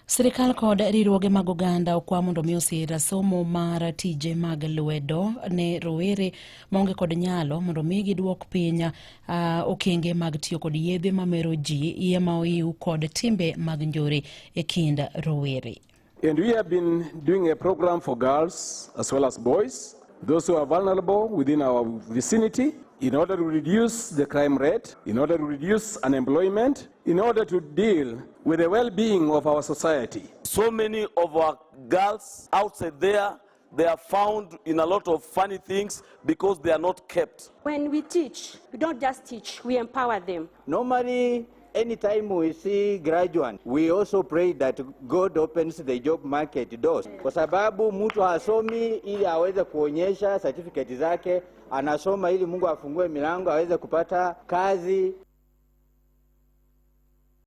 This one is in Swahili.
Sirkal kod riwruoge mag oganda okwa mondo mi osir somo mar tije mag lwedo ne rowere maonge kod nyalo mondo mi giduok piny okenge mag tiyo kod yedhe mamero ji iye ma oiw kod timbe mag njore e kind rowere. And we have been doing a program for girls as well as boys, those who are vulnerable within our vicinity, in order to reduce the crime rate, in order to reduce unemployment, in order to deal with the well-being of our society. So many of our girls outside there, they are found in a lot of funny things because they are not kept. When we teach, we don't just teach, we empower them. Normally, anytime we see graduates, we also pray that God opens the job market doors. Kwa sababu mtu hasomi ili aweze kuonyesha certificate zake, anasoma ili Mungu afungue milango aweze kupata kazi